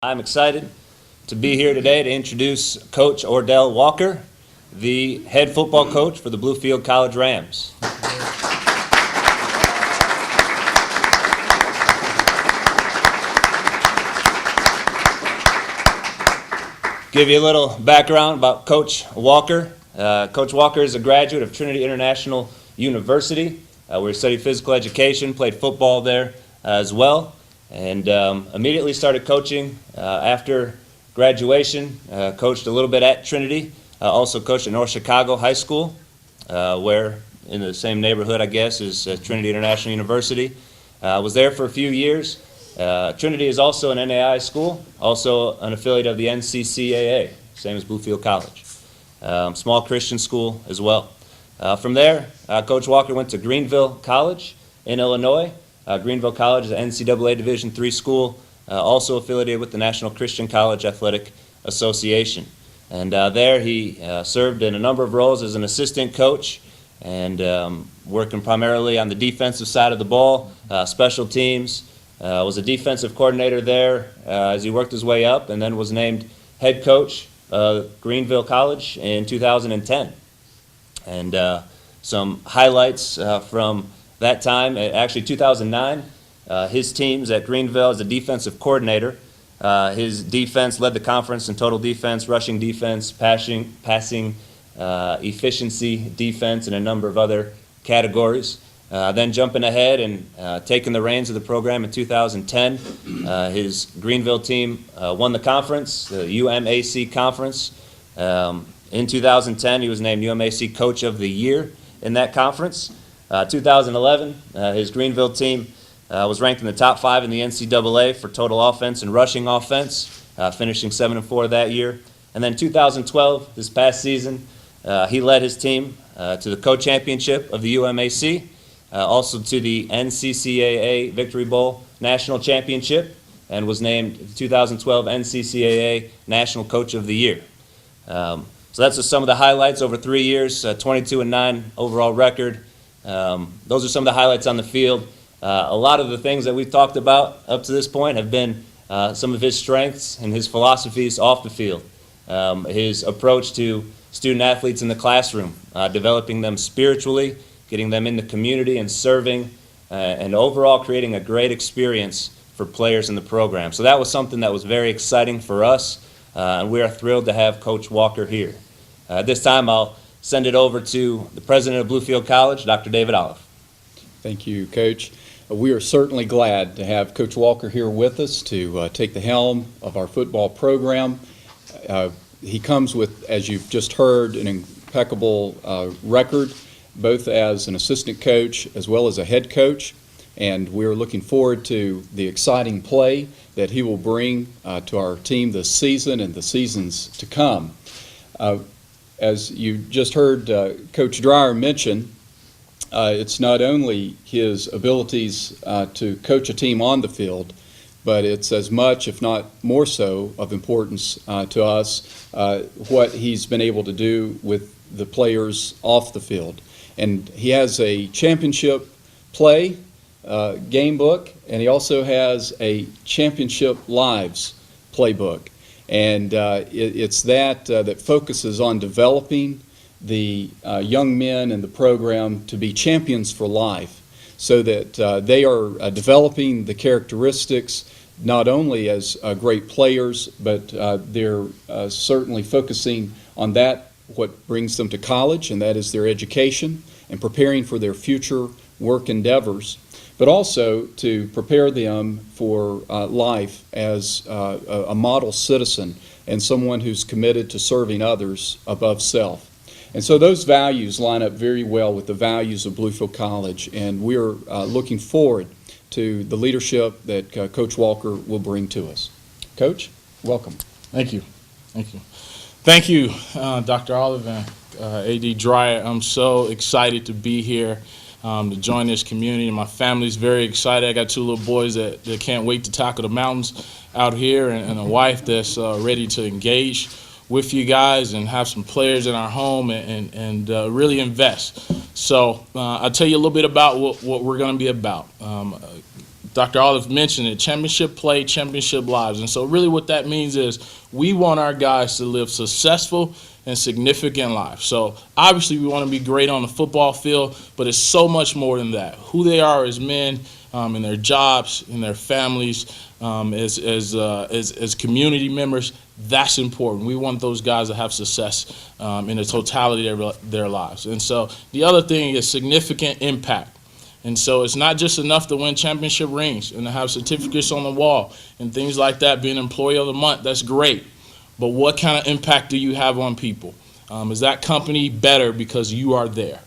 I'm excited to be here today to introduce Coach Ordell Walker, the head football coach for the Bluefield College Rams. Give you a little background about Coach Walker. Coach Walker is a graduate of Trinity International University, where he studied physical education, played football there as well, and immediately started coaching after graduation. Coached a little bit at Trinity, also coached at North Chicago High School, where in the same neighborhood, I guess, as Trinity International University. Was there for a few years. Trinity is also an NAI school, also an affiliate of the NCCAA, same as Bluefield College. Small Christian school as well. From there, Coach Walker went to Greenville College in Illinois. Greenville College is an NCAA Division III school, also affiliated with the National Christian College Athletic Association. And there he served in a number of roles as an assistant coach and working primarily on the defensive side of the ball, special teams. Was a defensive coordinator there as he worked his way up, and then was named head coach of Greenville College in 2010. And some highlights from that time, actually 2009, his teams at Greenville as a defensive coordinator. His defense led the conference in total defense, rushing defense, passing efficiency defense, and a number of other categories. Then jumping ahead and taking the reins of the program in 2010, his Greenville team won the conference, the UMAC conference. In 2010, he was named UMAC Coach of the Year in that conference. 2011, his Greenville team was ranked in the top 5 in the NCAA for total offense and rushing offense, finishing 7-4 that year. And then 2012, this past season, he led his team to the co-championship of the UMAC. Also to the NCCAA Victory Bowl National Championship, and was named the 2012 NCCAA National Coach of the Year. So that's just some of the highlights over 3 years, 22-9 overall record. Those are some of the highlights on the field. A lot of the things that we've talked about up to this point have been some of his strengths and his philosophies off the field. His approach to student athletes in the classroom, developing them spiritually, getting them in the community and serving, and overall creating a great experience for players in the program. So that was something that was very exciting for us, and we are thrilled to have Coach Walker here. At this time, I'll send it over to the president of Bluefield College, Dr. David Olive. Thank you, Coach. We are certainly glad to have Coach Walker here with us to take the helm of our football program. He comes with, as you've just heard, an impeccable record, both as an assistant coach as well as a head coach, and we're looking forward to the exciting play that he will bring to our team this season and the seasons to come. As you just heard Coach Dreyer mention, it's not only his abilities to coach a team on the field, but it's as much, if not more so, of importance to us what he's been able to do with the players off the field. And he has a championship play game book, and he also has a championship lives playbook. And it's that focuses on developing the young men in the program to be champions for life, so that they are developing the characteristics not only as great players, but they're certainly focusing on that what brings them to college, and that is their education and preparing for their future work endeavors, but also to prepare them for life as a model citizen and someone who's committed to serving others above self. And so those values line up very well with the values of Bluefield College, and we're looking forward to the leadership that Coach Walker will bring to us. Coach, welcome. Thank you. Thank you. Thank you, Dr. Olive and A.D. Dreyer. I'm so excited to be here to join this community. My family's very excited. I got 2 little boys that can't wait to tackle the mountains out here, and a wife that's ready to engage with you guys and have some players in our home and really invest. So I'll tell you a little bit about what we're going to be about. Dr. Olive mentioned it, championship play, championship lives. And so really what that means is we want our guys to live successful and significant lives. So obviously we want to be great on the football field, but it's so much more than that. Who they are as men, in their jobs, in their families, as community members, that's important. We want those guys to have success in the totality of their lives. And so the other thing is significant impact. And so it's not just enough to win championship rings and to have certificates on the wall and things like that, being Employee of the Month, that's great. But what kind of impact do you have on people? Is that company better because you are there?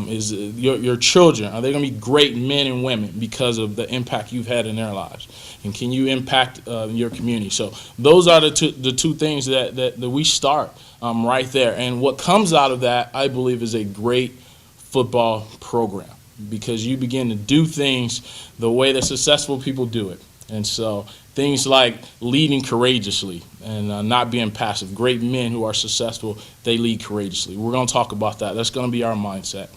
Is your children, are they going to be great men and women because of the impact you've had in their lives? And can you impact your community? So those are the two things that we start right there. And what comes out of that, I believe, is a great football program, because you begin to do things the way that successful people do it. And so things like leading courageously and not being passive. Great men who are successful, they lead courageously. We're going to talk about that. That's going to be our mindset.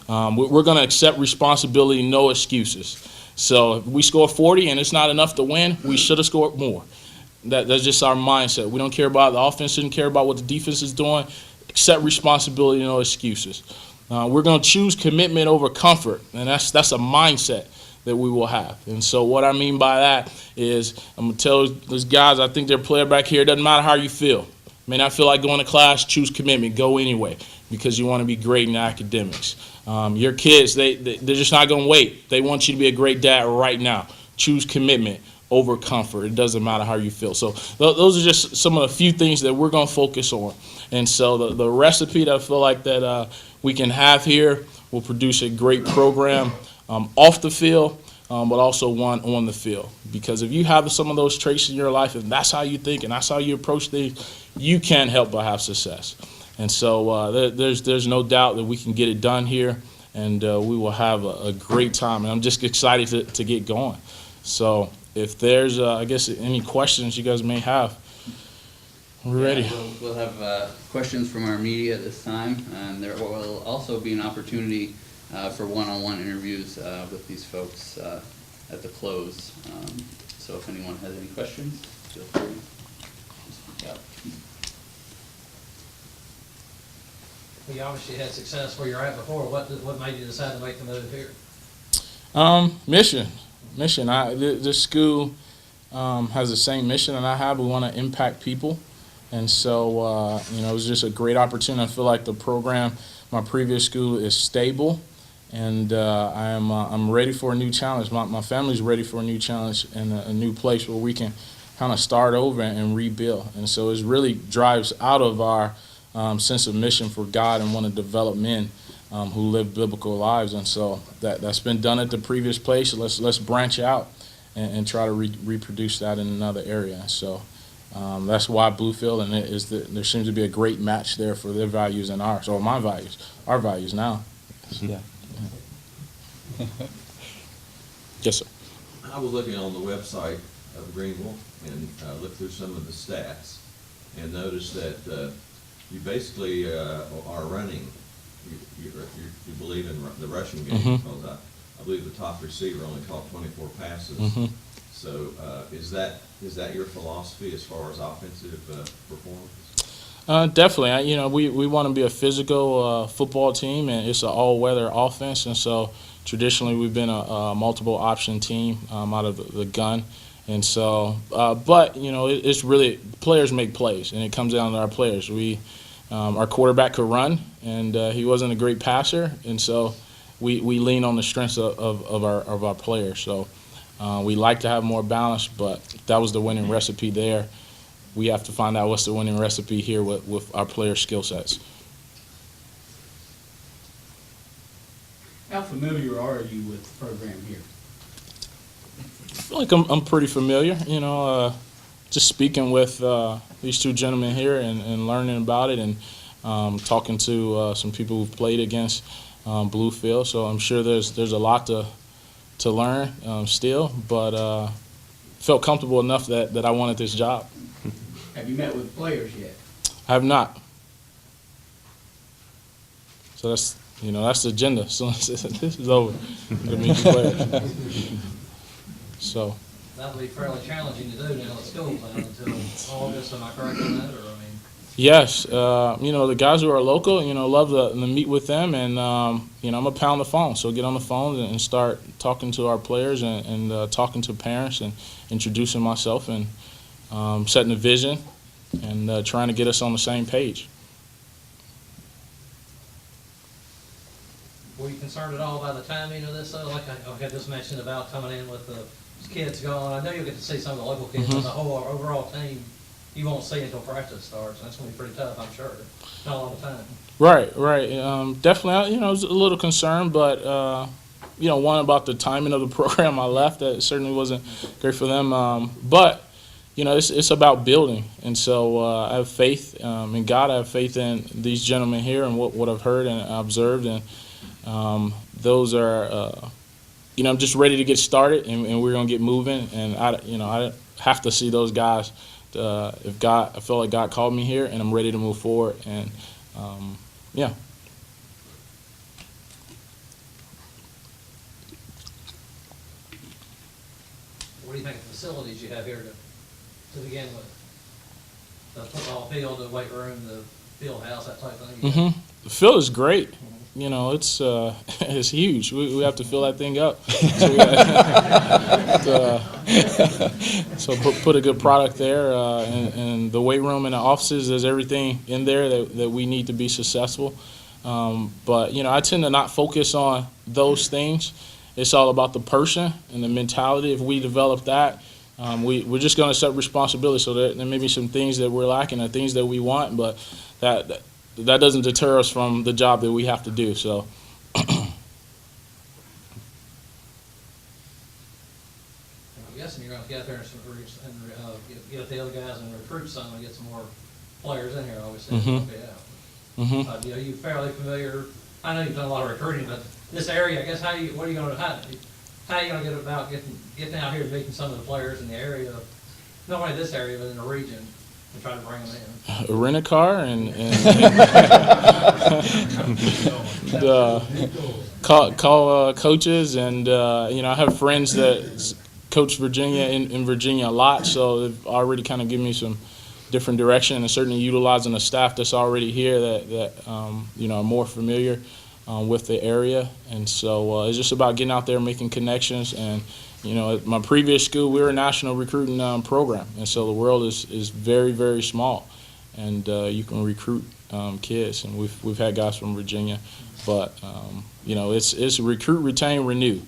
We're going to accept responsibility, no excuses. So if we score 40 and it's not enough to win, we should have scored more. That's just our mindset. We don't care about the offense, didn't care about what the defense is doing. Accept responsibility, no excuses. We're going to choose commitment over comfort, and that's a mindset that we will have. And so what I mean by that is I'm going to tell those guys, I think they're player back here, it doesn't matter how you feel. May not feel like going to class, choose commitment, go anyway, because you want to be great in academics. Your kids, they're just not going to wait. They want you to be a great dad right now. Choose commitment over comfort. It doesn't matter how you feel. So those are just some of the few things that we're going to focus on. And so the recipe that I feel like that we can have here will produce a great program off the field, but also one on the field. Because if you have some of those traits in your life, and that's how you think and that's how you approach things, you can't help but have success. And so there's no doubt that we can get it done here, and we will have a great time. And I'm just excited to get going. So if there's, I guess, any questions you guys may have, we're ready. We'll have questions from our media at this time, and there will also be an opportunity for one-on-one interviews with these folks at the close. So if anyone has any questions, feel free to speak up. Well, you obviously had success where you're at before. What made you decide to make the move here? Mission. This school has the same mission that I have. We want to impact people. And so, it was just a great opportunity. I feel like the program, my previous school, is stable, and I'm ready for a new challenge. My family's ready for a new challenge and a new place where we can kind of start over and rebuild. And so it really drives out of our sense of mission for God and want to develop men who live biblical lives. And so that's been done at the previous place. Let's branch out and try to reproduce that in another area. So that's why Bluefield, and there seems to be a great match there for their values and ours, or my values, our values now. Yeah. Yes, sir. I was looking on the website of Greenville and looked through some of the stats and noticed that you basically are running. You believe in the rushing game, Mm-hmm. because I believe the top receiver only caught 24 passes. Mm-hmm. So is that your philosophy as far as offensive performance? Definitely. We want to be a physical football team, and it's an all-weather offense. And so traditionally we've been a multiple option team out of the gun. And so, it's really players make plays, and it comes down to our players. Our quarterback could run, and he wasn't a great passer, and so we lean on the strengths of our players. So we like to have more balance, but that was the winning recipe there. We have to find out what's the winning recipe here with our player skill sets. How familiar are you with the program here? I feel like I'm pretty familiar, just speaking with these two gentlemen here and learning about it, and talking to some people who've played against Bluefield. So I'm sure there's a lot to learn still, but felt comfortable enough that I wanted this job. Have you met with players yet? I have not. So that's the agenda. So this is over. I'm gonna meet the players. So. That'll be fairly challenging to do now at school now until August, am I correct on that, or, I mean? Yes, the guys who are local, love to meet with them, and I'm gonna pound the phone. So get on the phone and start talking to our players and talking to parents and introducing myself and setting a vision and trying to get us on the same page. Were you concerned at all by the timing of this, though? Like I just mentioned about coming in with the kids going. I know you'll get to see some of the local kids, but the whole overall team you won't see until practice starts. That's going to be pretty tough, I'm sure. Not all the time. Right. Definitely, I was a little concerned, but, one about the timing of the program I left, that certainly wasn't great for them. But, it's about building. And so I have faith in God. I have faith in these gentlemen here and what I've heard and observed. And those are, I'm just ready to get started, and we're going to get moving. And, I have to see those guys. If I feel like God called me here, and I'm ready to move forward, and yeah. What do you think of the facilities you have here to begin with? The football field, the weight room, the field house, that type of thing? The field is great. It's it's huge. We have to fill that thing up. So put a good product there, and the weight room and the offices. There's everything in there that we need to be successful. But I tend to not focus on those things. It's all about the person and the mentality. If we develop that, we're just going to set responsibility. So there may be some things that we're lacking and things that we want, but that doesn't deter us from the job that we have to do. So. I'm guessing you're going to get out there and get the other guys and recruit some and get some more players in here, obviously. Are you fairly familiar? I know you've done a lot of recruiting, but this area, I guess, how are you going to get about getting out here and meeting some of the players in the area, not only this area, but in the region, and try to bring them in? Rent a car and call coaches, and I have friends that coach Virginia in Virginia a lot, so they've already kind of given me some different direction, and certainly utilizing the staff that's already here that are more familiar with the area. And so it's just about getting out there, making connections. And at my previous school, we were a national recruiting program, and so the world is very, very small, and you can recruit kids, and we've had guys from Virginia, but it's recruit, retain, renew.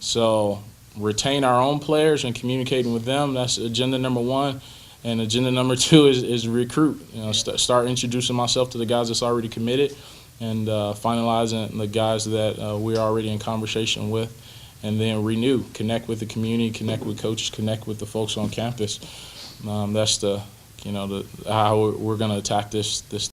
So retain our own players and communicating with them. That's agenda number one. And agenda number two is recruit. Start introducing myself to the guys that's already committed, and finalizing the guys that we're already in conversation with, and then renew. Connect with the community, connect with coaches, connect with the folks on campus. That's how we're going to attack this